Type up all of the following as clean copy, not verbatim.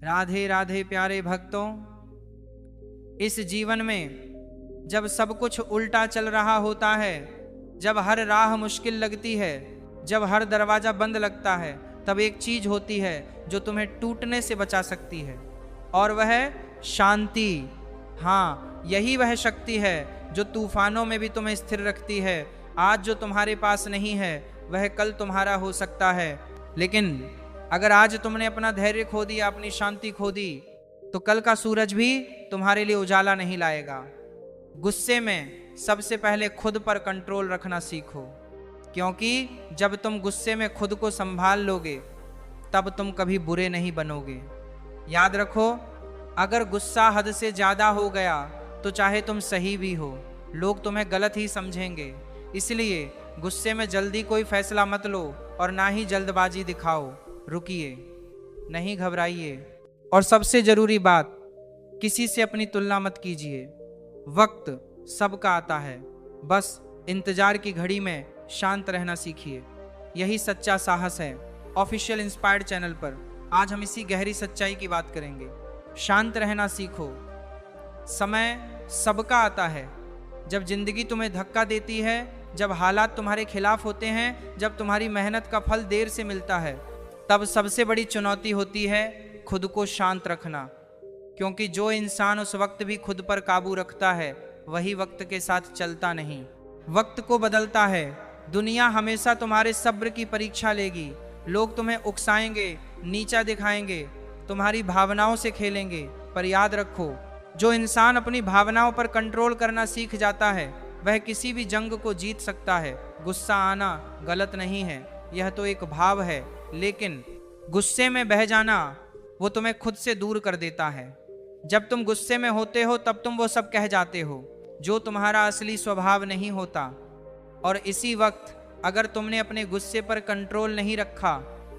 राधे राधे प्यारे भक्तों, इस जीवन में जब सब कुछ उल्टा चल रहा होता है, जब हर राह मुश्किल लगती है, जब हर दरवाजा बंद लगता है, तब एक चीज होती है जो तुम्हें टूटने से बचा सकती है, और वह है शांति। हाँ, यही वह शक्ति है जो तूफानों में भी तुम्हें स्थिर रखती है। आज जो तुम्हारे पास नहीं है वह कल तुम्हारा हो सकता है, लेकिन अगर आज तुमने अपना धैर्य खो दिया, अपनी शांति खो दी, तो कल का सूरज भी तुम्हारे लिए उजाला नहीं लाएगा। गुस्से में सबसे पहले खुद पर कंट्रोल रखना सीखो, क्योंकि जब तुम गुस्से में खुद को संभाल लोगे तब तुम कभी बुरे नहीं बनोगे। याद रखो, अगर गुस्सा हद से ज्यादा हो गया तो चाहे तुम सही भी हो, लोग तुम्हें गलत ही समझेंगे। इसलिए गुस्से में जल्दी कोई फैसला मत लो और ना ही जल्दबाजी दिखाओ। रुकिए, नहीं घबराइए, और सबसे जरूरी बात, किसी से अपनी तुलना मत कीजिए। वक्त सबका आता है, बस इंतजार की घड़ी में शांत रहना सीखिए। यही सच्चा साहस है। ऑफिशियल इंस्पायर्ड चैनल पर आज हम इसी गहरी सच्चाई की बात करेंगे। शांत रहना सीखो। समय सबका आता है, जब जिंदगी तुम्हें धक्का देती है, जब हालात तुम्हारे खिलाफ होते हैं, जब तुम्हारी मेहनत का फल देर से मिलता है, तब सबसे बड़ी चुनौती होती है खुद को शांत रखना। क्योंकि जो इंसान उस वक्त भी खुद पर काबू रखता है वही वक्त के साथ चलता नहीं, वक्त को बदलता है। दुनिया हमेशा तुम्हारे सब्र की परीक्षा लेगी। लोग तुम्हें उकसाएंगे, नीचा दिखाएंगे, तुम्हारी भावनाओं से खेलेंगे, पर याद रखो, जो इंसान अपनी भावनाओं पर कंट्रोल करना सीख जाता है वह किसी भी जंग को जीत सकता है। गुस्सा आना गलत नहीं है, यह तो एक भाव है, लेकिन गुस्से में बह जाना वो तुम्हें खुद से दूर कर देता है। जब तुम गुस्से में होते हो तब तुम वो सब कह जाते हो जो तुम्हारा असली स्वभाव नहीं होता, और इसी वक्त अगर तुमने अपने गुस्से पर कंट्रोल नहीं रखा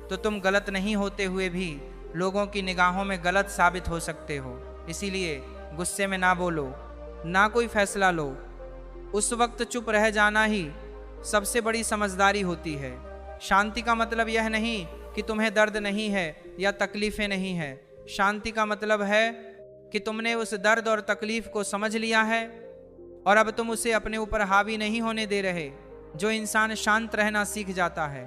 तो तुम गलत नहीं होते हुए भी लोगों की निगाहों में गलत साबित हो सकते हो। इसीलिए गुस्से में ना बोलो, ना कोई फैसला लो। उस वक्त चुप रह जाना ही सबसे बड़ी समझदारी होती है। शांति का मतलब यह नहीं कि तुम्हें दर्द नहीं है या तकलीफें नहीं है। शांति का मतलब है कि तुमने उस दर्द और तकलीफ को समझ लिया है और अब तुम उसे अपने ऊपर हावी नहीं होने दे रहे। जो इंसान शांत रहना सीख जाता है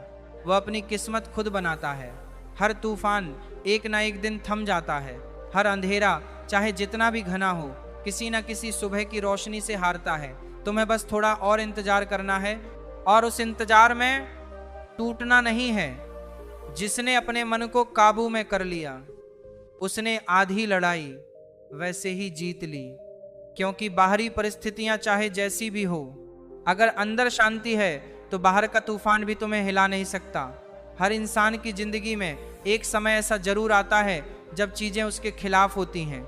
वह अपनी किस्मत खुद बनाता है। हर तूफान एक ना एक दिन थम जाता है। हर अंधेरा चाहे जितना भी घना हो, किसी न किसी सुबह की रोशनी से हारता है। तुम्हें बस थोड़ा और इंतजार करना है, और उस इंतजार में टूटना नहीं है। जिसने अपने मन को काबू में कर लिया उसने आधी लड़ाई वैसे ही जीत ली। क्योंकि बाहरी परिस्थितियां चाहे जैसी भी हो, अगर अंदर शांति है तो बाहर का तूफान भी तुम्हें हिला नहीं सकता। हर इंसान की जिंदगी में एक समय ऐसा जरूर आता है जब चीजें उसके खिलाफ होती हैं।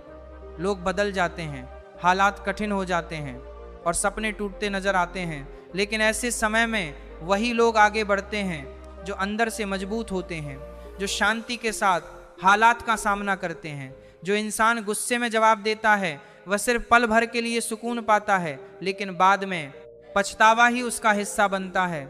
लोग बदल जाते हैं, हालात कठिन हो जाते हैं और सपने टूटते नजर आते हैं, लेकिन ऐसे समय में वही लोग आगे बढ़ते हैं जो अंदर से मजबूत होते हैं, जो शांति के साथ हालात का सामना करते हैं। जो इंसान गुस्से में जवाब देता है वह सिर्फ पल भर के लिए सुकून पाता है, लेकिन बाद में पछतावा ही उसका हिस्सा बनता है।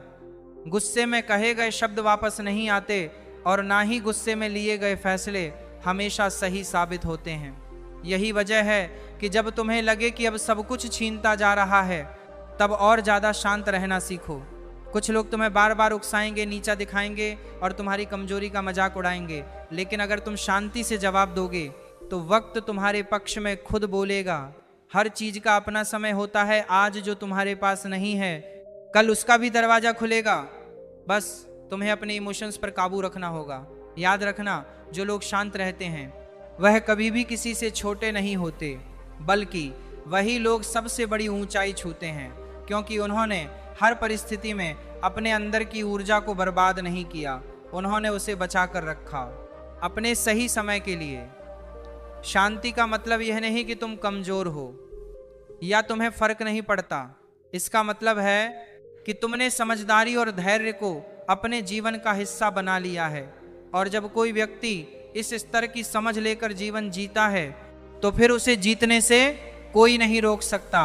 गुस्से में कहे गए शब्द वापस नहीं आते, और ना ही गुस्से में लिए गए फैसले हमेशा सही साबित होते हैं। यही वजह है कि जब तुम्हें लगे कि अब सब कुछ छीनता जा रहा है, तब और ज़्यादा शांत रहना सीखो। कुछ लोग तुम्हें बार बार उकसाएंगे, नीचा दिखाएंगे और तुम्हारी कमजोरी का मजाक उड़ाएंगे, लेकिन अगर तुम शांति से जवाब दोगे तो वक्त तुम्हारे पक्ष में खुद बोलेगा। हर चीज का अपना समय होता है। आज जो तुम्हारे पास नहीं है कल उसका भी दरवाजा खुलेगा। बस तुम्हें अपने इमोशंस पर काबू रखना होगा। याद रखना, जो लोग शांत रहते हैं वह कभी भी किसी से छोटे नहीं होते, बल्कि वही लोग सबसे बड़ी ऊंचाई छूते हैं, क्योंकि उन्होंने हर परिस्थिति में अपने अंदर की ऊर्जा को बर्बाद नहीं किया, उन्होंने उसे बचा कर रखा अपने सही समय के लिए। शांति का मतलब यह नहीं कि तुम कमजोर हो या तुम्हें फर्क नहीं पड़ता। इसका मतलब है कि तुमने समझदारी और धैर्य को अपने जीवन का हिस्सा बना लिया है, और जब कोई व्यक्ति इस स्तर की समझ लेकर जीवन जीता है तो फिर उसे जीतने से कोई नहीं रोक सकता।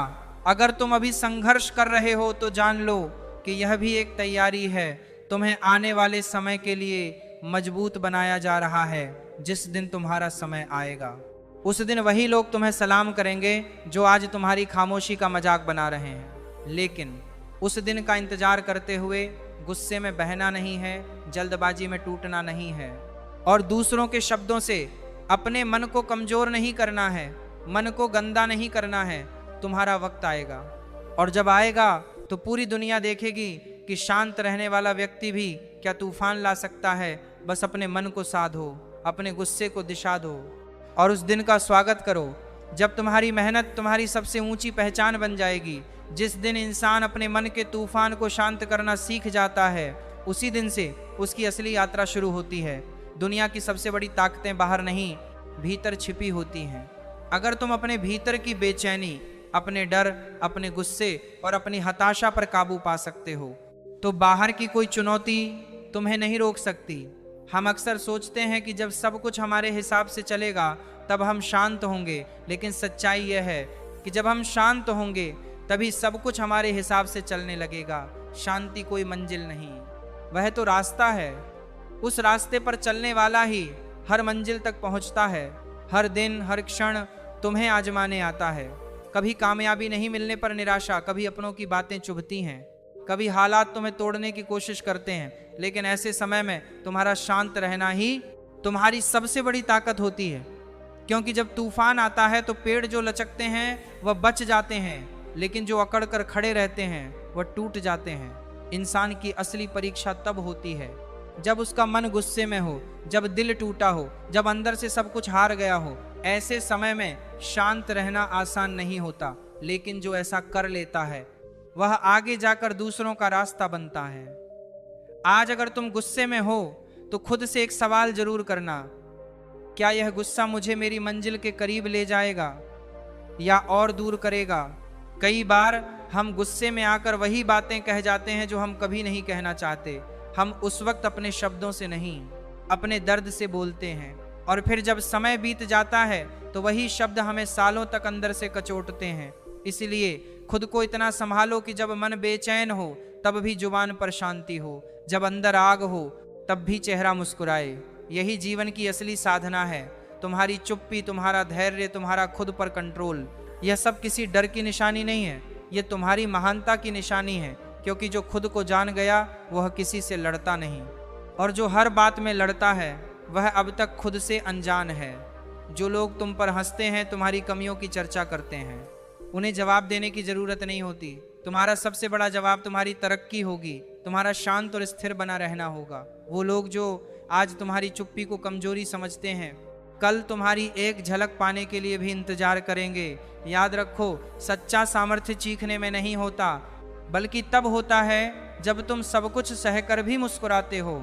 अगर तुम अभी संघर्ष कर रहे हो तो जान लो कि यह भी एक तैयारी है तुम्हें आने वाले समय के लिए मजबूत बनाया जा रहा है। जिस दिन तुम्हारा समय आएगा उस दिन वही लोग तुम्हें सलाम करेंगे जो आज तुम्हारी खामोशी का मजाक बना रहे हैं। लेकिन उस दिन का इंतजार करते हुए गुस्से में बहना नहीं है, जल्दबाजी में टूटना नहीं है, और दूसरों के शब्दों से अपने मन को कमजोर नहीं करना है, मन को गंदा नहीं करना है। तुम्हारा वक्त आएगा, और जब आएगा तो पूरी दुनिया देखेगी कि शांत रहने वाला व्यक्ति भी क्या तूफान ला सकता है। बस अपने मन को साधो, अपने गुस्से को दिशा दो और उस दिन का स्वागत करो जब तुम्हारी मेहनत तुम्हारी सबसे ऊंची पहचान बन जाएगी। जिस दिन इंसान अपने मन के तूफान को शांत करना सीख जाता है, उसी दिन से उसकी असली यात्रा शुरू होती है। दुनिया की सबसे बड़ी ताकतें बाहर नहीं, भीतर छिपी होती हैं। अगर तुम अपने भीतर की बेचैनी, अपने डर, अपने गुस्से और अपनी हताशा पर काबू पा सकते हो तो बाहर की कोई चुनौती तुम्हें नहीं रोक सकती। हम अक्सर सोचते हैं कि जब सब कुछ हमारे हिसाब से चलेगा तब हम शांत होंगे, लेकिन सच्चाई यह है कि जब हम शांत होंगे तभी सब कुछ हमारे हिसाब से चलने लगेगा। शांति कोई मंजिल नहीं, वह तो रास्ता है। उस रास्ते पर चलने वाला ही हर मंजिल तक पहुंचता है। हर दिन, हर क्षण तुम्हें आजमाने आता है। कभी कामयाबी नहीं मिलने पर निराशा, कभी अपनों की बातें चुभती हैं, कभी हालात तुम्हें तोड़ने की कोशिश करते हैं, लेकिन ऐसे समय में तुम्हारा शांत रहना ही तुम्हारी सबसे बड़ी ताकत होती है। क्योंकि जब तूफान आता है तो पेड़ जो लचकते हैं वह बच जाते हैं, लेकिन जो अकड़ कर खड़े रहते हैं वह टूट जाते हैं। इंसान की असली परीक्षा तब होती है जब उसका मन गुस्से में हो, जब दिल टूटा हो, जब अंदर से सब कुछ हार गया हो। ऐसे समय में शांत रहना आसान नहीं होता, लेकिन जो ऐसा कर लेता है वह आगे जाकर दूसरों का रास्ता बनता है। आज अगर तुम गुस्से में हो तो खुद से एक सवाल जरूर करना, क्या यह गुस्सा मुझे मेरी मंजिल के करीब ले जाएगा या और दूर करेगा? कई बार हम गुस्से में आकर वही बातें कह जाते हैं जो हम कभी नहीं कहना चाहते। हम उस वक्त अपने शब्दों से नहीं, अपने दर्द से बोलते हैं, और फिर जब समय बीत जाता है तो वही शब्द हमें सालों तक अंदर से कचोटते हैं। इसलिए खुद को इतना संभालो कि जब मन बेचैन हो तब भी जुबान पर शांति हो, जब अंदर आग हो तब भी चेहरा मुस्कुराए। यही जीवन की असली साधना है। तुम्हारी चुप्पी, तुम्हारा धैर्य, तुम्हारा खुद पर कंट्रोल, यह सब किसी डर की निशानी नहीं है, यह तुम्हारी महानता की निशानी है। क्योंकि जो खुद को जान गया वह किसी से लड़ता नहीं, और जो हर बात में लड़ता है वह अब तक खुद से अनजान है। जो लोग तुम पर हंसते हैं, तुम्हारी कमियों की चर्चा करते हैं, उन्हें जवाब देने की जरूरत नहीं होती। तुम्हारा सबसे बड़ा जवाब तुम्हारी तरक्की होगी, तुम्हारा शांत और स्थिर बना रहना होगा। वो लोग जो आज तुम्हारी चुप्पी को कमजोरी समझते हैं, कल तुम्हारी एक झलक पाने के लिए भी इंतजार करेंगे। याद रखो, सच्चा सामर्थ्य चीखने में नहीं होता, बल्कि तब होता है जब तुम सब कुछ सहकर भी मुस्कुराते हो,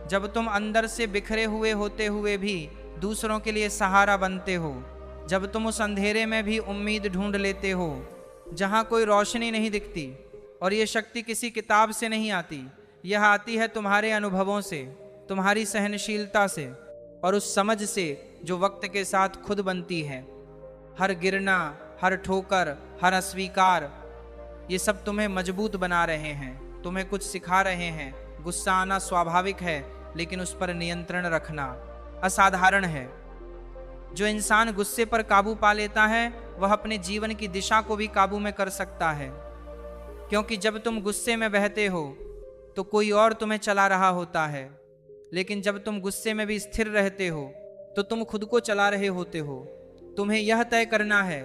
जब तुम अंदर से बिखरे हुए होते हुए भी दूसरों के लिए सहारा बनते हो, जब तुम उस अंधेरे में भी उम्मीद ढूंढ लेते हो जहां कोई रोशनी नहीं दिखती। और ये शक्ति किसी किताब से नहीं आती, यह आती है तुम्हारे अनुभवों से, तुम्हारी सहनशीलता से और उस समझ से जो वक्त के साथ खुद बनती है। हर गिरना, हर ठोकर, हर अस्वीकार, ये सब तुम्हें मजबूत बना रहे हैं, तुम्हें कुछ सिखा रहे हैं। गुस्सा आना स्वाभाविक है, लेकिन उस पर नियंत्रण रखना असाधारण है। जो इंसान गुस्से पर काबू पा लेता है वह अपने जीवन की दिशा को भी काबू में कर सकता है। क्योंकि जब तुम गुस्से में बहते हो तो कोई और तुम्हें चला रहा होता है, लेकिन जब तुम गुस्से में भी स्थिर रहते हो तो तुम खुद को चला रहे होते हो। तुम्हें यह तय करना है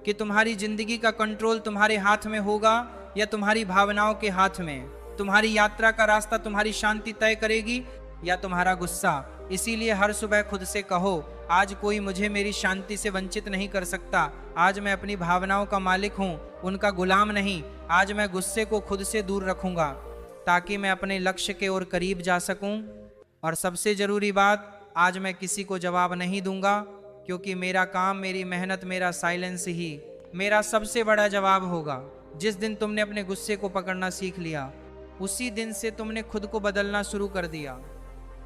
कि तुम्हारी जिंदगी का कंट्रोल तुम्हारे हाथ में होगा या तुम्हारी भावनाओं के हाथ में। तुम्हारी यात्रा का रास्ता तुम्हारी शांति तय करेगी या तुम्हारा गुस्सा। इसीलिए हर सुबह खुद से कहो, आज कोई मुझे मेरी शांति से वंचित नहीं कर सकता। आज मैं अपनी भावनाओं का मालिक हूँ, उनका गुलाम नहीं। आज मैं गुस्से को खुद से दूर रखूंगा ताकि मैं अपने लक्ष्य के ओर करीब जा सकूं। और सबसे जरूरी बात, आज मैं किसी को जवाब नहीं दूंगा, क्योंकि मेरा काम, मेरी मेहनत, मेरा साइलेंस ही मेरा सबसे बड़ा जवाब होगा। जिस दिन तुमने अपने गुस्से को पकड़ना सीख लिया, उसी दिन से तुमने खुद को बदलना शुरू कर दिया।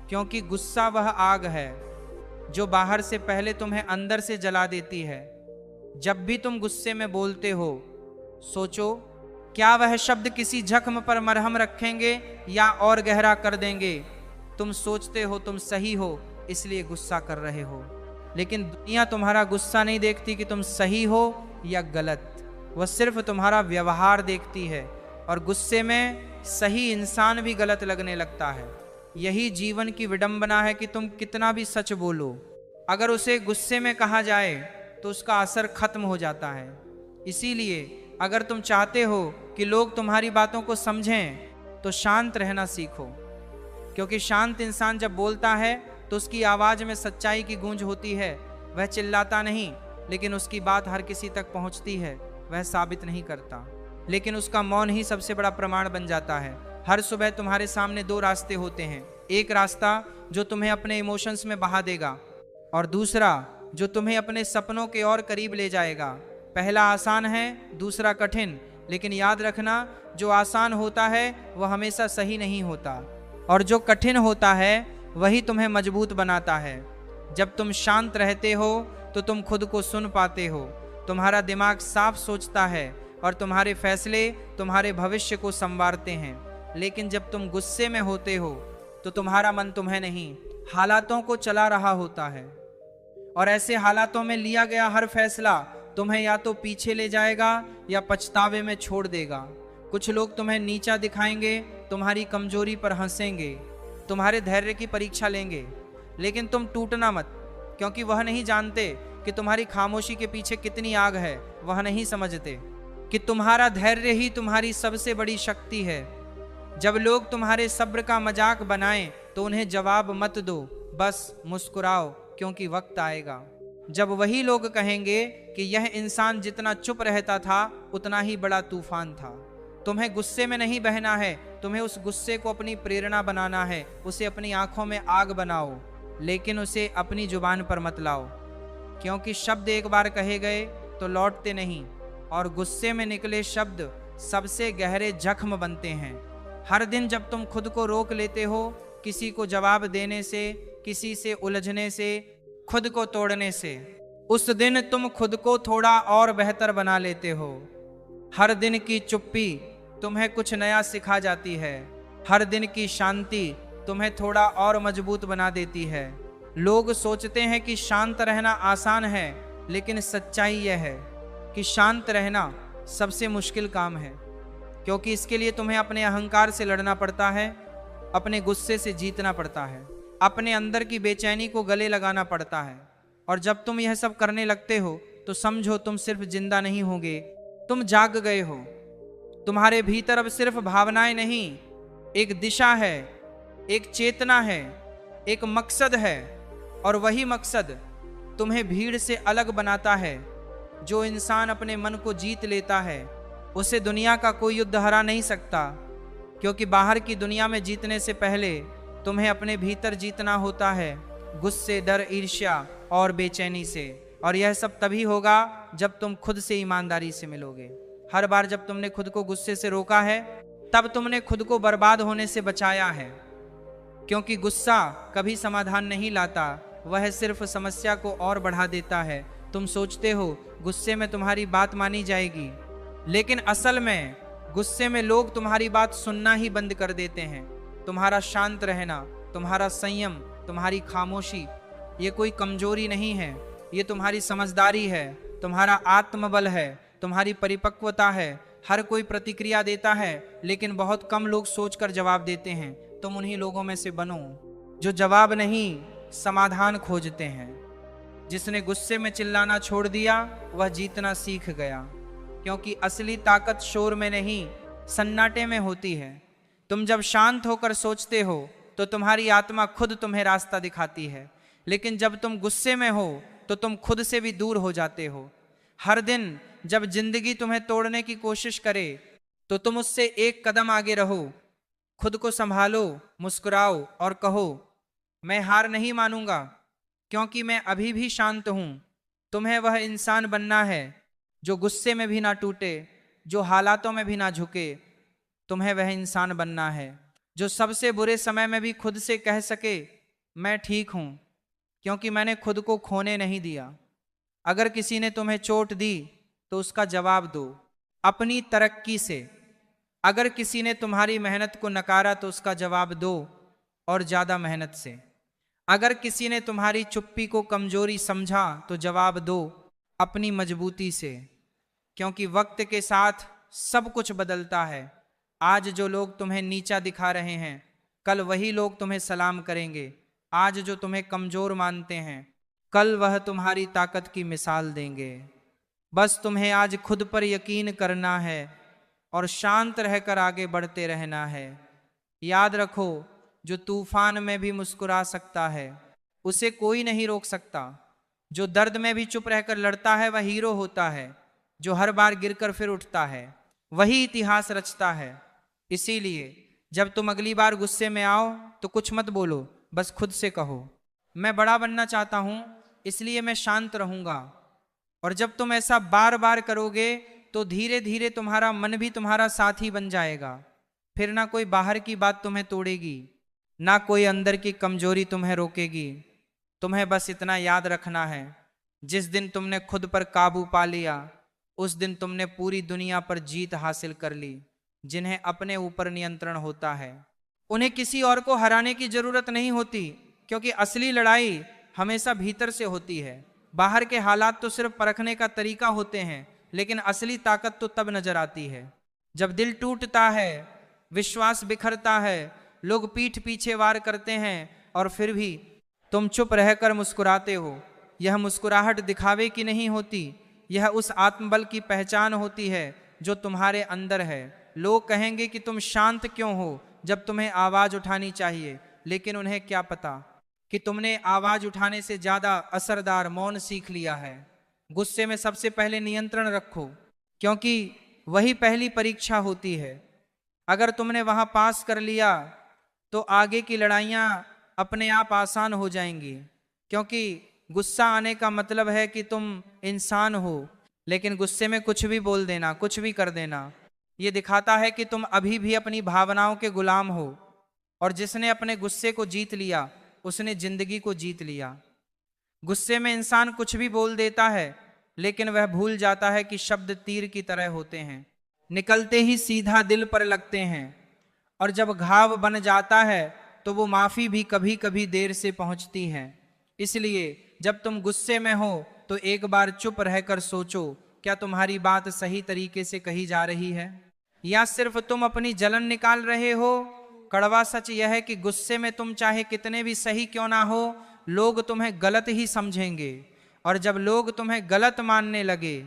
क्योंकि गुस्सा वह आग है जो बाहर से पहले तुम्हें अंदर से जला देती है। जब भी तुम गुस्से में बोलते हो, सोचो क्या वह शब्द किसी जख्म पर मरहम रखेंगे या और गहरा कर देंगे। तुम सोचते हो तुम सही हो, इसलिए गुस्सा कर रहे हो। लेकिन दुनिया तुम्हारा गुस्सा नहीं देखती कि तुम सही हो या गलत, वह सिर्फ तुम्हारा व्यवहार देखती है। और गुस्से में सही इंसान भी गलत लगने लगता है। यही जीवन की विडंबना है कि तुम कितना भी सच बोलो, अगर उसे गुस्से में कहा जाए तो उसका असर खत्म हो जाता है। इसीलिए अगर तुम चाहते हो कि लोग तुम्हारी बातों को समझें तो शांत रहना सीखो, क्योंकि शांत इंसान जब बोलता है तो उसकी आवाज में सच्चाई की गूंज होती है। वह चिल्लाता नहीं, लेकिन उसकी बात हर किसी तक पहुंचती है। वह साबित नहीं करता, लेकिन उसका मौन ही सबसे बड़ा प्रमाण बन जाता है। हर सुबह तुम्हारे सामने दो रास्ते होते हैं, एक रास्ता जो तुम्हें अपने इमोशंस में बहा देगा और दूसरा जो तुम्हें अपने सपनों के और करीब ले जाएगा। पहला आसान है, दूसरा कठिन, लेकिन याद रखना जो आसान होता है वह हमेशा सही नहीं होता, और जो कठिन होता है वही तुम्हें मजबूत बनाता है। जब तुम शांत रहते हो तो तुम खुद को सुन पाते हो, तुम्हारा दिमाग साफ सोचता है और तुम्हारे फैसले तुम्हारे भविष्य को संवारते हैं। लेकिन जब तुम गुस्से में होते हो तो तुम्हारा मन तुम्हें नहीं, हालातों को चला रहा होता है, और ऐसे हालातों में लिया गया हर फैसला तुम्हें या तो पीछे ले जाएगा या पछतावे में छोड़ देगा। कुछ लोग तुम्हें नीचा दिखाएंगे, तुम्हारी कमजोरी पर हंसेंगे, तुम्हारे धैर्य की परीक्षा लेंगे, लेकिन तुम टूटना मत, क्योंकि वह नहीं जानते कि तुम्हारी खामोशी के पीछे कितनी आग है। वह नहीं समझते कि तुम्हारा धैर्य ही तुम्हारी सबसे बड़ी शक्ति है। जब लोग तुम्हारे सब्र का मजाक बनाएं तो उन्हें जवाब मत दो, बस मुस्कुराओ, क्योंकि वक्त आएगा जब वही लोग कहेंगे कि यह इंसान जितना चुप रहता था उतना ही बड़ा तूफान था। तुम्हें गुस्से में नहीं बहना है, तुम्हें उस गुस्से को अपनी प्रेरणा बनाना है। उसे अपनी आंखों में आग बनाओ, लेकिन उसे अपनी जुबान पर मत लाओ, क्योंकि शब्द एक बार कहे गए तो लौटते नहीं, और गुस्से में निकले शब्द सबसे गहरे जख्म बनते हैं। हर दिन जब तुम खुद को रोक लेते हो, किसी को जवाब देने से, किसी से उलझने से, खुद को तोड़ने से, उस दिन तुम खुद को थोड़ा और बेहतर बना लेते हो। हर दिन की चुप्पी तुम्हें कुछ नया सिखा जाती है, हर दिन की शांति तुम्हें थोड़ा और मजबूत बना देती है। लोग सोचते हैं कि शांत रहना आसान है, लेकिन सच्चाई यह है कि शांत रहना सबसे मुश्किल काम है, क्योंकि इसके लिए तुम्हें अपने अहंकार से लड़ना पड़ता है, अपने गुस्से से जीतना पड़ता है, अपने अंदर की बेचैनी को गले लगाना पड़ता है। और जब तुम यह सब करने लगते हो तो समझो तुम सिर्फ जिंदा नहीं होगे, तुम जाग गए हो। तुम्हारे भीतर अब सिर्फ भावनाएं नहीं, एक दिशा है, एक चेतना है, एक मकसद है, और वही मकसद तुम्हें भीड़ से अलग बनाता है। जो इंसान अपने मन को जीत लेता है उसे दुनिया का कोई युद्ध हरा नहीं सकता, क्योंकि बाहर की दुनिया में जीतने से पहले तुम्हें अपने भीतर जीतना होता है, गुस्से, डर, ईर्ष्या और बेचैनी से। और यह सब तभी होगा जब तुम खुद से ईमानदारी से मिलोगे। हर बार जब तुमने खुद को गुस्से से रोका है तब तुमने खुद को बर्बाद होने से बचाया है, क्योंकि गुस्सा कभी समाधान नहीं लाता, वह सिर्फ समस्या को और बढ़ा देता है। तुम सोचते हो गुस्से में तुम्हारी बात मानी जाएगी, लेकिन असल में गुस्से में लोग तुम्हारी बात सुनना ही बंद कर देते हैं। तुम्हारा शांत रहना, तुम्हारा संयम, तुम्हारी खामोशी, ये कोई कमजोरी नहीं है, ये तुम्हारी समझदारी है, तुम्हारा आत्मबल है, तुम्हारी परिपक्वता है। हर कोई प्रतिक्रिया देता है, लेकिन बहुत कम लोग सोचकर जवाब देते हैं। तुम उन्हीं लोगों में से बनो जो जवाब नहीं समाधान खोजते हैं। जिसने गुस्से में चिल्लाना छोड़ दिया वह जीतना सीख गया, क्योंकि असली ताकत शोर में नहीं सन्नाटे में होती है। तुम जब शांत होकर सोचते हो तो तुम्हारी आत्मा खुद तुम्हें रास्ता दिखाती है, लेकिन जब तुम गुस्से में हो तो तुम खुद से भी दूर हो जाते हो। हर दिन जब जिंदगी तुम्हें तोड़ने की कोशिश करे तो तुम उससे एक कदम आगे रहो। खुद को संभालो, मुस्कुराओ और कहो, मैं हार नहीं मानूंगा, क्योंकि मैं अभी भी शांत हूं। तुम्हें वह इंसान बनना है जो गुस्से में भी ना टूटे, जो हालातों में भी ना झुके। तुम्हें वह इंसान बनना है जो सबसे बुरे समय में भी खुद से कह सके, मैं ठीक हूं, क्योंकि मैंने खुद को खोने नहीं दिया। अगर किसी ने तुम्हें चोट दी तो उसका जवाब दो अपनी तरक्की से। अगर किसी ने तुम्हारी मेहनत को नकारा तो उसका जवाब दो और ज्यादा मेहनत से। अगर किसी ने तुम्हारी चुप्पी को कमजोरी समझा तो जवाब दो अपनी मजबूती से, क्योंकि वक्त के साथ सब कुछ बदलता है। आज जो लोग तुम्हें नीचा दिखा रहे हैं, कल वही लोग तुम्हें सलाम करेंगे। आज जो तुम्हें कमजोर मानते हैं, कल वह तुम्हारी ताकत की मिसाल देंगे। बस तुम्हें आज खुद पर यकीन करना है और शांत रहकर आगे बढ़ते रहना है। याद रखो, जो तूफान में भी मुस्कुरा सकता है उसे कोई नहीं रोक सकता। जो दर्द में भी चुप रहकर लड़ता है वह हीरो होता है। जो हर बार गिरकर फिर उठता है वही इतिहास रचता है। इसीलिए जब तुम अगली बार गुस्से में आओ तो कुछ मत बोलो, बस खुद से कहो मैं बड़ा बनना चाहता हूं, इसलिए मैं शांत रहूंगा। और जब तुम ऐसा बार बार करोगे तो धीरे धीरे तुम्हारा मन भी तुम्हारा साथी बन जाएगा। फिर ना कोई बाहर की बात तुम्हें तोड़ेगी, ना कोई अंदर की कमजोरी तुम्हें रोकेगी। तुम्हें बस इतना याद रखना है, जिस दिन तुमने खुद पर काबू पा लिया उस दिन तुमने पूरी दुनिया पर जीत हासिल कर ली। जिन्हें अपने ऊपर नियंत्रण होता है उन्हें किसी और को हराने की जरूरत नहीं होती, क्योंकि असली लड़ाई हमेशा भीतर से होती है। बाहर के हालात तो सिर्फ परखने का तरीका होते हैं, लेकिन असली ताकत तो तब नजर आती है जब दिल टूटता है, विश्वास बिखरता है, लोग पीठ पीछे वार करते हैं और फिर भी तुम चुप रहकर मुस्कुराते हो। यह मुस्कुराहट दिखावे की नहीं होती, यह उस आत्मबल की पहचान होती है जो तुम्हारे अंदर है। लोग कहेंगे कि तुम शांत क्यों हो जब तुम्हें आवाज उठानी चाहिए, लेकिन उन्हें क्या पता कि तुमने आवाज उठाने से ज्यादा असरदार मौन सीख लिया है। गुस्से में सबसे पहले नियंत्रण रखो, क्योंकि वही पहली परीक्षा होती है। अगर तुमने वहां पास कर लिया तो आगे की लड़ाइयां अपने आप आसान हो जाएंगी, क्योंकि गुस्सा आने का मतलब है कि तुम इंसान हो। लेकिन गुस्से में कुछ भी बोल देना, कुछ भी कर देना, ये दिखाता है कि तुम अभी भी अपनी भावनाओं के गुलाम हो। और जिसने अपने गुस्से को जीत लिया उसने जिंदगी को जीत लिया। गुस्से में इंसान कुछ भी बोल देता है, लेकिन वह भूल जाता है कि शब्द तीर की तरह होते हैं, निकलते ही सीधा दिल पर लगते हैं। और जब घाव बन जाता है तो वो माफी भी कभी कभी देर से पहुंचती है। इसलिए जब तुम गुस्से में हो तो एक बार चुप रहकर सोचो, क्या तुम्हारी बात सही तरीके से कही जा रही है या सिर्फ तुम अपनी जलन निकाल रहे हो। कड़वा सच यह है कि गुस्से में तुम चाहे कितने भी सही क्यों ना हो, लोग तुम्हें गलत ही समझेंगे। और जब लोग तुम्हें गलत मानने लगे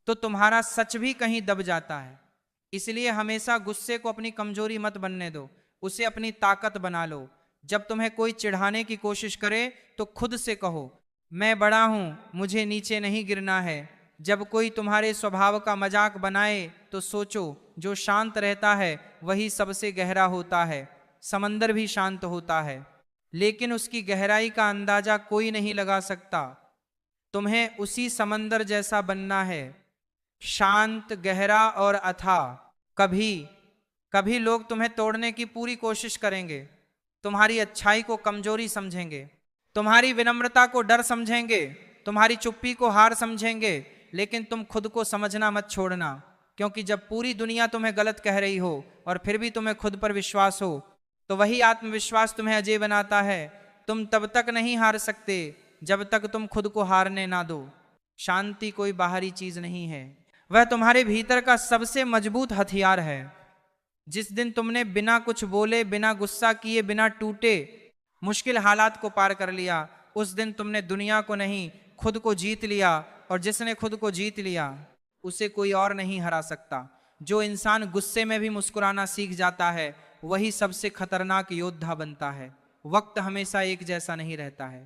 तो तुम्हारा सच भी कहीं दब जाता है। इसलिए हमेशा गुस्से को अपनी कमजोरी मत बनने दो, उसे अपनी ताकत बना लो। जब तुम्हें कोई चिढ़ाने की कोशिश करे तो खुद से कहो मैं बड़ा हूं, मुझे नीचे नहीं गिरना है। जब कोई तुम्हारे स्वभाव का मजाक बनाए तो सोचो जो शांत रहता है वही सबसे गहरा होता है। समंदर भी शांत होता है, लेकिन उसकी गहराई का अंदाजा कोई नहीं लगा सकता। तुम्हें उसी समंदर जैसा बनना है, शांत, गहरा और अथाह। कभी कभी लोग तुम्हें तोड़ने की पूरी कोशिश करेंगे, तुम्हारी अच्छाई को कमजोरी समझेंगे, तुम्हारी विनम्रता को डर समझेंगे, तुम्हारी चुप्पी को हार समझेंगे। लेकिन तुम खुद को समझना मत छोड़ना, क्योंकि जब पूरी दुनिया तुम्हें गलत कह रही हो और फिर भी तुम्हें खुद पर विश्वास हो तो वही आत्मविश्वास तुम्हें अजय बनाता है। तुम तब तक नहीं हार सकते जब तक तुम खुद को हारने ना दो। शांति कोई बाहरी चीज नहीं है, वह तुम्हारे भीतर का सबसे मजबूत हथियार है। जिस दिन तुमने बिना कुछ बोले, बिना गुस्सा किए, बिना टूटे मुश्किल हालात को पार कर लिया, उस दिन तुमने दुनिया को नहीं खुद को जीत लिया। और जिसने खुद को जीत लिया उसे कोई और नहीं हरा सकता। जो इंसान गुस्से में भी मुस्कुराना सीख जाता है वही सबसे खतरनाक योद्धा बनता है। वक्त हमेशा एक जैसा नहीं रहता है।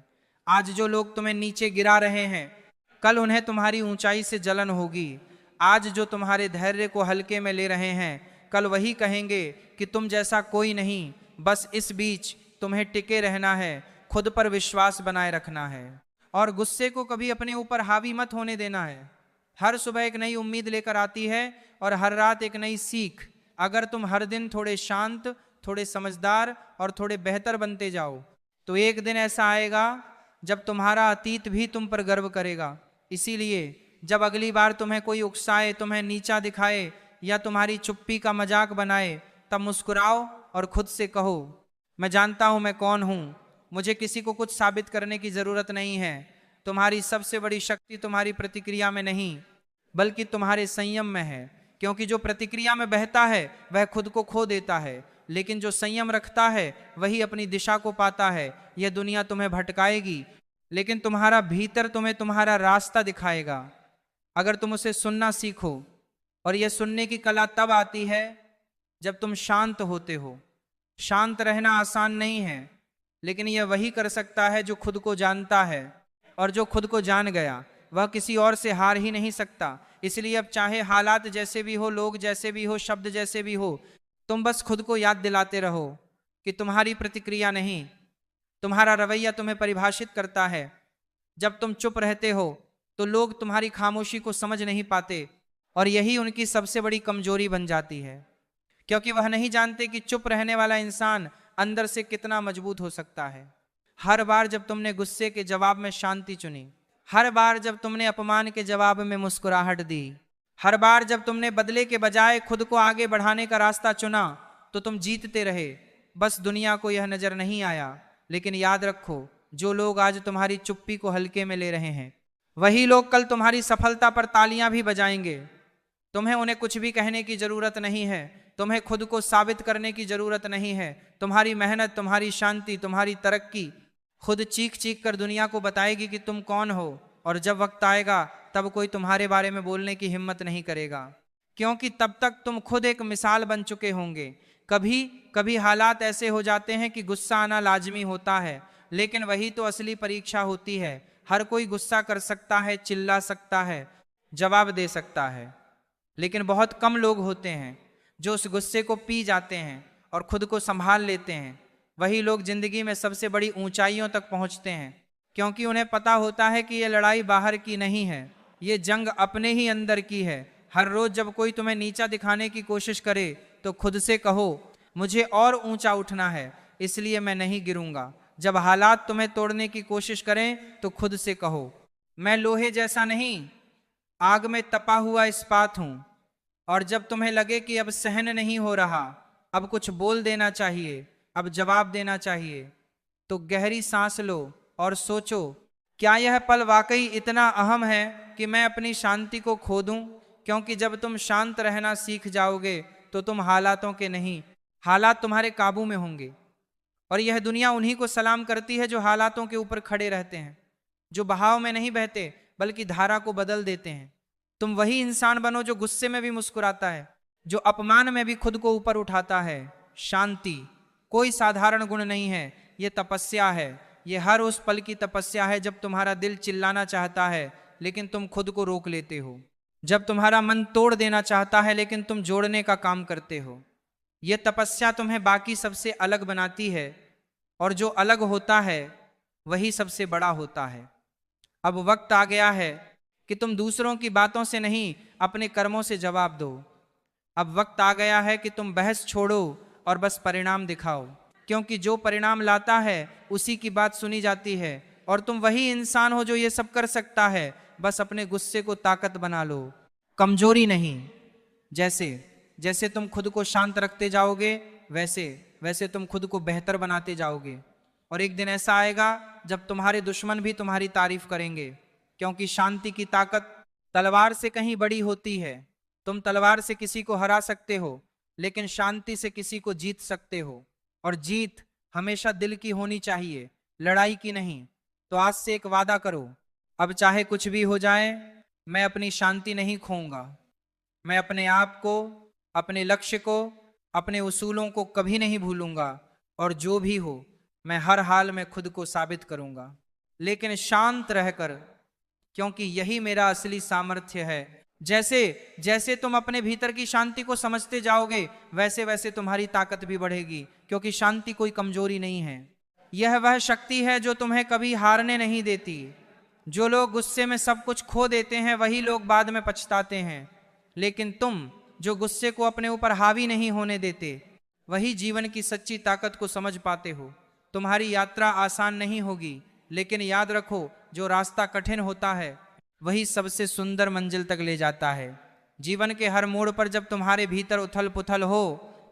आज जो लोग तुम्हें नीचे गिरा रहे हैं, कल उन्हें तुम्हारी ऊंचाई से जलन होगी। आज जो तुम्हारे धैर्य को हल्के में ले रहे हैं, कल वही कहेंगे कि तुम जैसा कोई नहीं। बस इस बीच तुम्हें टिके रहना है, खुद पर विश्वास बनाए रखना है और गुस्से को कभी अपने ऊपर हावी मत होने देना है। हर सुबह एक नई उम्मीद लेकर आती है और हर रात एक नई सीख। अगर तुम हर दिन थोड़े शांत, थोड़े समझदार और थोड़े बेहतर बनते जाओ तो एक दिन ऐसा आएगा जब तुम्हारा अतीत भी तुम पर गर्व करेगा। इसीलिए जब अगली बार तुम्हें कोई उकसाए, तुम्हें नीचा दिखाए या तुम्हारी चुप्पी का मजाक बनाए, तब मुस्कुराओ और खुद से कहो मैं जानता हूं मैं कौन हूं, मुझे किसी को कुछ साबित करने की जरूरत नहीं है। तुम्हारी सबसे बड़ी शक्ति तुम्हारी प्रतिक्रिया में नहीं बल्कि तुम्हारे संयम में है, क्योंकि जो प्रतिक्रिया में बहता है वह खुद को खो देता है, लेकिन जो संयम रखता है वही अपनी दिशा को पाता है। यह दुनिया तुम्हें भटकाएगी, लेकिन तुम्हारा भीतर तुम्हें तुम्हारा रास्ता दिखाएगा अगर तुम उसे सुनना सीखो। और यह सुनने की कला तब आती है जब तुम शांत होते हो। शांत रहना आसान नहीं है, लेकिन यह वही कर सकता है जो खुद को जानता है, और जो खुद को जान गया वह किसी और से हार ही नहीं सकता। इसलिए अब चाहे हालात जैसे भी हो, लोग जैसे भी हो, शब्द जैसे भी हो, तुम बस खुद को याद दिलाते रहो कि तुम्हारी प्रतिक्रिया नहीं, तुम्हारा रवैया तुम्हें परिभाषित करता है। जब तुम चुप रहते हो तो लोग तुम्हारी खामोशी को समझ नहीं पाते, और यही उनकी सबसे बड़ी कमजोरी बन जाती है, क्योंकि वह नहीं जानते कि चुप रहने वाला इंसान अंदर से कितना मजबूत हो सकता है। हर बार जब तुमने गुस्से के जवाब में शांति चुनी, हर बार जब तुमने अपमान के जवाब में मुस्कुराहट दी, हर बार जब तुमने बदले के बजाय खुद को आगे बढ़ाने का रास्ता चुना, तो तुम जीतते रहे। बस दुनिया को यह नजर नहीं आया, लेकिन याद रखो, जो लोग आज तुम्हारी चुप्पी को हल्के में ले रहे हैं वही लोग कल तुम्हारी सफलता पर तालियां भी बजाएंगे। तुम्हें उन्हें कुछ भी कहने की जरूरत नहीं है, तुम्हें खुद को साबित करने की जरूरत नहीं है। तुम्हारी मेहनत, तुम्हारी शांति, तुम्हारी तरक्की खुद चीख चीख कर दुनिया को बताएगी कि तुम कौन हो। और जब वक्त आएगा तब कोई तुम्हारे बारे में बोलने की हिम्मत नहीं करेगा, क्योंकि तब तक तुम खुद एक मिसाल बन चुके होंगे। कभी कभी हालात ऐसे हो जाते हैं कि गुस्सा आना लाजमी होता है, लेकिन वही तो असली परीक्षा होती है। हर कोई गुस्सा कर सकता है, चिल्ला सकता है, जवाब दे सकता है, लेकिन बहुत कम लोग होते हैं जो उस गुस्से को पी जाते हैं और खुद को संभाल लेते हैं। वही लोग जिंदगी में सबसे बड़ी ऊंचाइयों तक पहुंचते हैं, क्योंकि उन्हें पता होता है कि यह लड़ाई बाहर की नहीं है, ये जंग अपने ही अंदर की है। हर रोज जब कोई तुम्हें नीचा दिखाने की कोशिश करे तो खुद से कहो, मुझे और ऊंचा उठना है, इसलिए मैं नहीं गिरूंगा। जब हालात तुम्हें तोड़ने की कोशिश करें तो खुद से कहो, मैं लोहे जैसा नहीं, आग में तपा हुआ इस्पात हूं। और जब तुम्हें लगे कि अब सहन नहीं हो रहा, अब कुछ बोल देना चाहिए, अब जवाब देना चाहिए, तो गहरी सांस लो और सोचो, क्या यह पल वाकई इतना अहम है कि मैं अपनी शांति को खो दूं? क्योंकि जब तुम शांत रहना सीख जाओगे तो तुम हालातों के नहीं, हालात तुम्हारे काबू में होंगे। और यह दुनिया उन्हीं को सलाम करती है जो हालातों के ऊपर खड़े रहते हैं, जो बहाव में नहीं बहते बल्कि धारा को बदल देते हैं। तुम वही इंसान बनो जो गुस्से में भी मुस्कुराता है, जो अपमान में भी खुद को ऊपर उठाता है। शांति कोई साधारण गुण नहीं है, यह तपस्या है। यह हर उस पल की तपस्या है जब तुम्हारा दिल चिल्लाना चाहता है लेकिन तुम खुद को रोक लेते हो, जब तुम्हारा मन तोड़ देना चाहता है लेकिन तुम जोड़ने का काम करते हो। यह तपस्या तुम्हें बाकी सबसे अलग बनाती है, और जो अलग होता है वही सबसे बड़ा होता है। अब वक्त आ गया है कि तुम दूसरों की बातों से नहीं, अपने कर्मों से जवाब दो। अब वक्त आ गया है कि तुम बहस छोड़ो और बस परिणाम दिखाओ, क्योंकि जो परिणाम लाता है उसी की बात सुनी जाती है। और तुम वही इंसान हो जो ये सब कर सकता है। बस अपने गुस्से को ताकत बना लो, कमजोरी नहीं। जैसे जैसे तुम खुद को शांत रखते जाओगे वैसे वैसे तुम खुद को बेहतर बनाते जाओगे। और एक दिन ऐसा आएगा जब तुम्हारे दुश्मन भी तुम्हारी तारीफ करेंगे, क्योंकि शांति की ताकत तलवार से कहीं बड़ी होती है। तुम तलवार से किसी को हरा सकते हो, लेकिन शांति से किसी को जीत सकते हो। और जीत हमेशा दिल की होनी चाहिए, लड़ाई की नहीं। तो आज से एक वादा करो, अब चाहे कुछ भी हो जाए, मैं अपनी शांति नहीं खोऊंगा। मैं अपने आप को, अपने लक्ष्य को, अपने उसूलों को कभी नहीं भूलूंगा, और जो भी हो मैं हर हाल में खुद को साबित करूंगा, लेकिन शांत रहकर, क्योंकि यही मेरा असली सामर्थ्य है। जैसे जैसे तुम अपने भीतर की शांति को समझते जाओगे वैसे वैसे तुम्हारी ताकत भी बढ़ेगी, क्योंकि शांति कोई कमजोरी नहीं है। यह वह शक्ति है जो तुम्हें कभी हारने नहीं देती। जो लोग गुस्से में सब कुछ खो देते हैं वही लोग बाद में पछताते हैं, लेकिन तुम जो गुस्से को अपने ऊपर हावी नहीं होने देते वही जीवन की सच्ची ताकत को समझ पाते हो। तुम्हारी यात्रा आसान नहीं होगी, लेकिन याद रखो, जो रास्ता कठिन होता है वही सबसे सुंदर मंजिल तक ले जाता है। जीवन के हर मोड़ पर जब तुम्हारे भीतर उथल पुथल हो,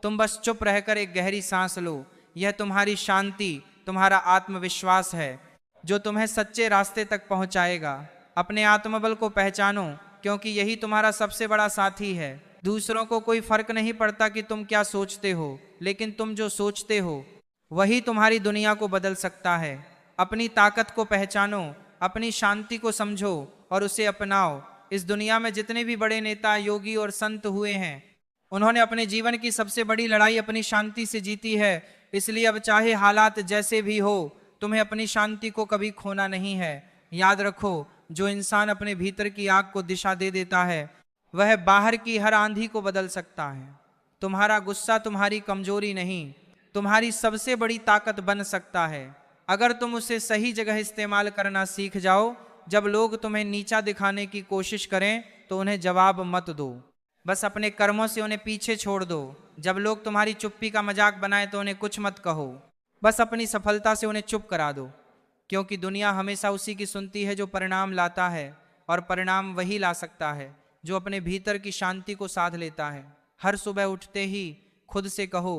तुम बस चुप रहकर एक गहरी सांस लो, यह तुम्हारी शांति, तुम्हारा आत्मविश्वास है जो तुम्हें सच्चे रास्ते तक पहुंचाएगा। अपने आत्मबल को पहचानो, क्योंकि यही तुम्हारा सबसे बड़ा साथी है। दूसरों को कोई फर्क नहीं पड़ता कि तुम क्या सोचते हो, लेकिन तुम जो सोचते हो वही तुम्हारी दुनिया को बदल सकता है। अपनी ताकत को पहचानो, अपनी शांति को समझो और उसे अपनाओ। इस दुनिया में जितने भी बड़े नेता, योगी और संत हुए हैं, उन्होंने अपने जीवन की सबसे बड़ी लड़ाई अपनी शांति से जीती है। इसलिए अब चाहे हालात जैसे भी हो, तुम्हें अपनी शांति को कभी खोना नहीं है। याद रखो, जो इंसान अपने भीतर की आग को दिशा दे देता है, वह बाहर की हर आंधी को बदल सकता है। तुम्हारा गुस्सा तुम्हारी कमजोरी नहीं, तुम्हारी सबसे बड़ी ताकत बन सकता है, अगर तुम उसे सही जगह इस्तेमाल करना सीख जाओ। जब लोग तुम्हें नीचा दिखाने की कोशिश करें तो उन्हें जवाब मत दो, बस अपने कर्मों से उन्हें पीछे छोड़ दो। जब लोग तुम्हारी चुप्पी का मजाक बनाए तो उन्हें कुछ मत कहो, बस अपनी सफलता से उन्हें चुप करा दो। क्योंकि दुनिया हमेशा उसी की सुनती है जो परिणाम लाता है, और परिणाम वही ला सकता है जो अपने भीतर की शांति को साध लेता है। हर सुबह उठते ही खुद से कहो,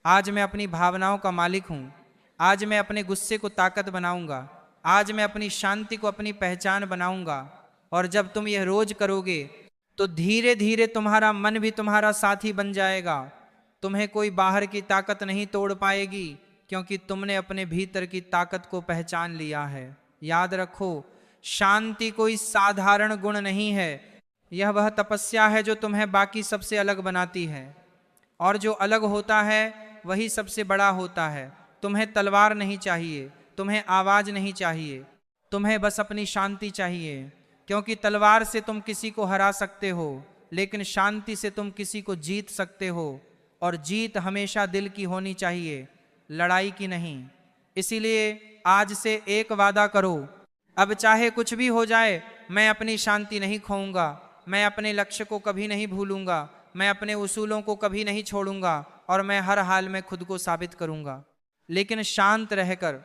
आज मैं अपनी भावनाओं का मालिक हूँ, आज मैं अपने गुस्से को ताकत बनाऊंगा, आज मैं अपनी शांति को अपनी पहचान बनाऊंगा। और जब तुम यह रोज करोगे तो धीरे धीरे तुम्हारा मन भी तुम्हारा साथी बन जाएगा। तुम्हें कोई बाहर की ताकत नहीं तोड़ पाएगी, क्योंकि तुमने अपने भीतर की ताकत को पहचान लिया है। याद रखो, शांति कोई साधारण गुण नहीं है, यह वह तपस्या है जो तुम्हें बाकी सबसे अलग बनाती है। और जो अलग होता है वही सबसे बड़ा होता है। तुम्हें तलवार नहीं चाहिए, तुम्हें आवाज नहीं चाहिए, तुम्हें बस अपनी शांति चाहिए। क्योंकि तलवार से तुम किसी को हरा सकते हो, लेकिन शांति से तुम किसी को जीत सकते हो। और जीत हमेशा दिल की होनी चाहिए, लड़ाई की नहीं। इसीलिए आज से एक वादा करो, अब चाहे कुछ भी हो जाए, मैं अपनी शांति नहीं खोऊंगा, मैं अपने लक्ष्य को कभी नहीं भूलूंगा, मैं अपने उसूलों को कभी नहीं छोड़ूंगा, और मैं हर हाल में खुद को साबित करूंगा, लेकिन शांत रहकर,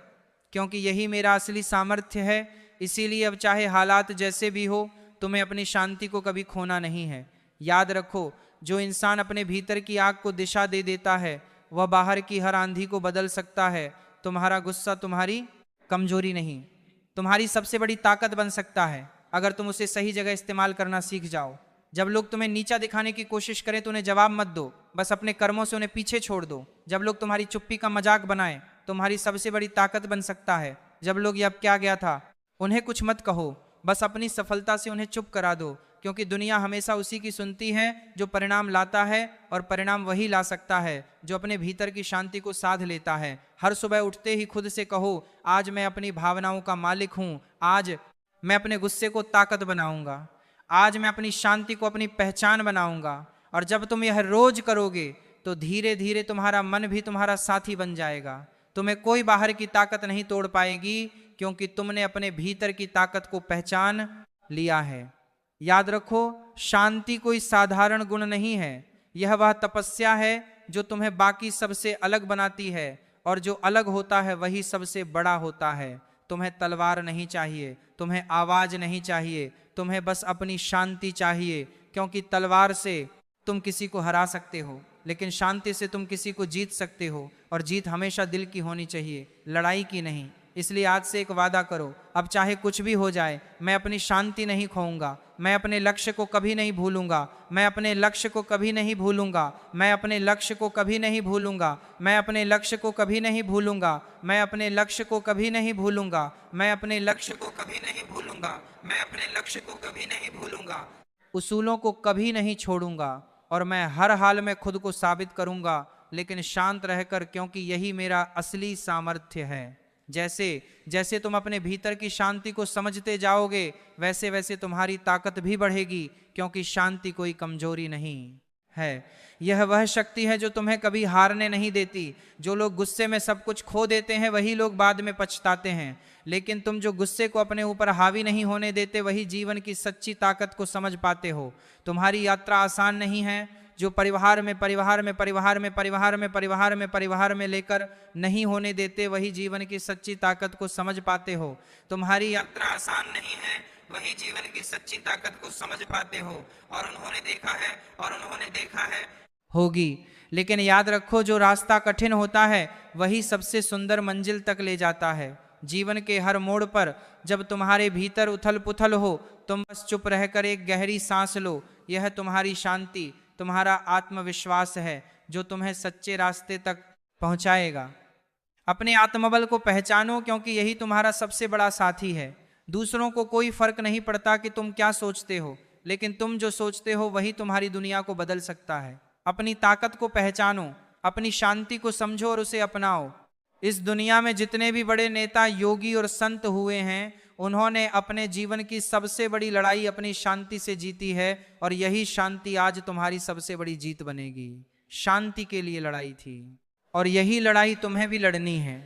क्योंकि यही मेरा असली सामर्थ्य है। इसीलिए अब चाहे हालात जैसे भी हो, तुम्हें अपनी शांति को कभी खोना नहीं है। याद रखो, जो इंसान अपने भीतर की आग को दिशा दे देता है, वह बाहर की हर आंधी को बदल सकता है। तुम्हारा गुस्सा तुम्हारी कमजोरी नहीं, तुम्हारी सबसे बड़ी ताकत बन सकता है, अगर तुम उसे सही जगह इस्तेमाल करना सीख जाओ। जब लोग तुम्हें नीचा दिखाने की कोशिश करें तो उन्हें जवाब मत दो, बस अपने कर्मों से उन्हें पीछे छोड़ दो। जब लोग तुम्हारी चुप्पी का मजाक बनाएं, तुम्हारी सबसे बड़ी ताकत बन सकता है। जब लोग ये अब क्या गया था, उन्हें कुछ मत कहो, बस अपनी सफलता से उन्हें चुप करा दो। क्योंकि दुनिया हमेशा उसी की सुनती है जो परिणाम लाता है, और परिणाम वही ला सकता है जो अपने भीतर की शांति को साध लेता है। हर सुबह उठते ही खुद से कहो, आज मैं अपनी भावनाओं का मालिक हूँ, आज मैं अपने गुस्से को ताकत बनाऊंगा, आज मैं अपनी शांति को अपनी पहचान बनाऊंगा। और जब तुम यह रोज करोगे तो धीरे धीरे तुम्हारा मन भी तुम्हारा साथी बन जाएगा। तुम्हें कोई बाहर की ताकत नहीं तोड़ पाएगी, क्योंकि तुमने अपने भीतर की ताकत को पहचान लिया है। याद रखो, शांति कोई साधारण गुण नहीं है, यह वह तपस्या है जो तुम्हें बाकी सबसे अलग बनाती है, और जो अलग होता है वही सबसे बड़ा होता है। तुम्हें तलवार नहीं चाहिए, तुम्हें आवाज नहीं चाहिए, तुम्हें बस अपनी शांति चाहिए। क्योंकि तलवार से तुम किसी को हरा सकते हो, लेकिन शांति से तुम किसी को जीत सकते हो, और जीत हमेशा दिल की होनी चाहिए, लड़ाई की नहीं। इसलिए आज से एक वादा करो, अब चाहे कुछ भी हो जाए, मैं अपनी शांति नहीं खोऊंगा, मैं अपने लक्ष्य को कभी नहीं भूलूंगा, मैं अपने लक्ष्य को कभी नहीं भूलूंगा, मैं अपने लक्ष्य को कभी नहीं भूलूंगा, मैं अपने लक्ष्य को कभी नहीं भूलूंगा, मैं अपने लक्ष्य को कभी नहीं भूलूंगा, मैं अपने लक्ष्य को कभी नहीं भूलूंगा, मैं अपने लक्ष्य को कभी नहीं भूलूंगा। उसूलों को कभी नहीं छोड़ूंगा, और मैं हर हाल में खुद को साबित करूंगा, लेकिन शांत रहकर, क्योंकि यही मेरा असली सामर्थ्य है। जैसे जैसे तुम अपने भीतर की शांति को समझते जाओगे, वैसे वैसे तुम्हारी ताकत भी बढ़ेगी, क्योंकि शांति कोई कमजोरी नहीं है, यह वह शक्ति है जो तुम्हें कभी हारने नहीं देती। जो लोग गुस्से में सब कुछ खो देते हैं, वही लोग बाद में पछताते हैं, लेकिन तुम जो गुस्से को अपने ऊपर हावी नहीं होने देते, वही जीवन की सच्ची ताकत को समझ पाते हो। तुम्हारी यात्रा आसान नहीं है, जो परिवार में परिवार में परिवार में परिवार में परिवार में परिवार में लेकर नहीं होने देते, वही जीवन की सच्ची ताकत को समझ पाते हो। तुम्हारी यात्रा आसान नहीं है, वही जीवन की सच्ची ताकत को समझ पाते हो। और उन्होंने देखा है होगी। लेकिन याद रखो, जो रास्ता कठिन होता है वही सबसे सुंदर मंजिल तक ले जाता है। जीवन के हर मोड़ पर जब तुम्हारे भीतर उथल पुथल हो, तुम बस चुप रहकर एक गहरी सांस लो। यह तुम्हारी शांति, तुम्हारा आत्मविश्वास है जो तुम्हें सच्चे रास्ते तक पहुंचाएगा। अपने आत्मबल को पहचानो, क्योंकि यही तुम्हारा सबसे बड़ा साथी है। दूसरों को कोई फर्क नहीं पड़ता कि तुम क्या सोचते हो, लेकिन तुम जो सोचते हो वही तुम्हारी दुनिया को बदल सकता है। अपनी ताकत को पहचानो, अपनी शांति को समझो और उसे अपनाओ। इस दुनिया में जितने भी बड़े नेता, योगी और संत हुए हैं, उन्होंने अपने जीवन की सबसे बड़ी लड़ाई अपनी शांति से जीती है, और यही शांति आज तुम्हारी सबसे बड़ी जीत बनेगी। शांति के लिए लड़ाई थी, और यही लड़ाई तुम्हें भी लड़नी है।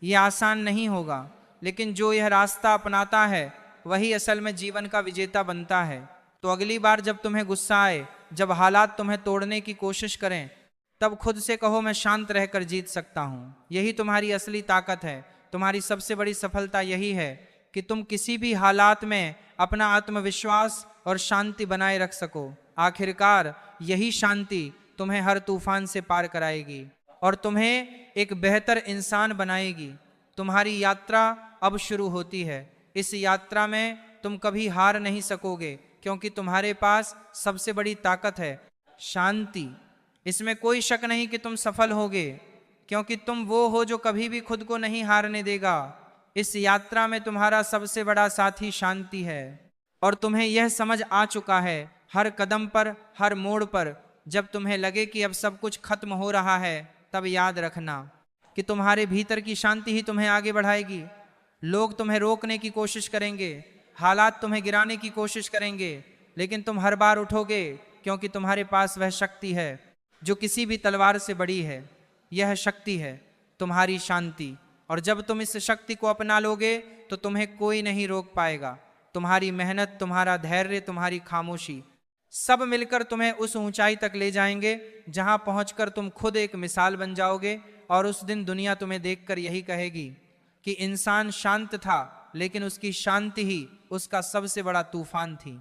ये आसान नहीं होगा, लेकिन जो यह रास्ता अपनाता है वही असल में जीवन का विजेता बनता है। तो अगली बार जब तुम्हें गुस्सा आए, जब हालात तुम्हें तोड़ने की कोशिश करें, तब खुद से कहो, मैं शांत रहकर जीत सकता हूँ। यही तुम्हारी असली ताकत है। तुम्हारी सबसे बड़ी सफलता यही है कि तुम किसी भी हालात में अपना आत्मविश्वास और शांति बनाए रख सको। आखिरकार यही शांति तुम्हें हर तूफान से पार कराएगी और तुम्हें एक बेहतर इंसान बनाएगी। तुम्हारी यात्रा अब शुरू होती है। इस यात्रा में तुम कभी हार नहीं सकोगे, क्योंकि तुम्हारे पास सबसे बड़ी ताकत है, शांति। इसमें कोई शक नहीं कि तुम सफल होगे, क्योंकि तुम वो हो जो कभी भी खुद को नहीं हारने देगा। इस यात्रा में तुम्हारा सबसे बड़ा साथी शांति है, और तुम्हें यह समझ आ चुका है। हर कदम पर, हर मोड़ पर जब तुम्हें लगे कि अब सब कुछ खत्म हो रहा है, तब याद रखना कि तुम्हारे भीतर की शांति ही तुम्हें आगे बढ़ाएगी। लोग तुम्हें रोकने की कोशिश करेंगे, हालात तुम्हें गिराने की कोशिश करेंगे, लेकिन तुम हर बार उठोगे, क्योंकि तुम्हारे पास वह शक्ति है जो किसी भी तलवार से बड़ी है। यह शक्ति है तुम्हारी शांति, और जब तुम इस शक्ति को अपना लोगे तो तुम्हें कोई नहीं रोक पाएगा। तुम्हारी मेहनत, तुम्हारा धैर्य, तुम्हारी खामोशी, सब मिलकर तुम्हें उस ऊंचाई तक ले जाएंगे जहां पहुंचकर तुम खुद एक मिसाल बन जाओगे। और उस दिन दुनिया तुम्हें देखकर यही कहेगी कि इंसान शांत था, लेकिन उसकी शांति ही उसका सबसे बड़ा तूफान थी।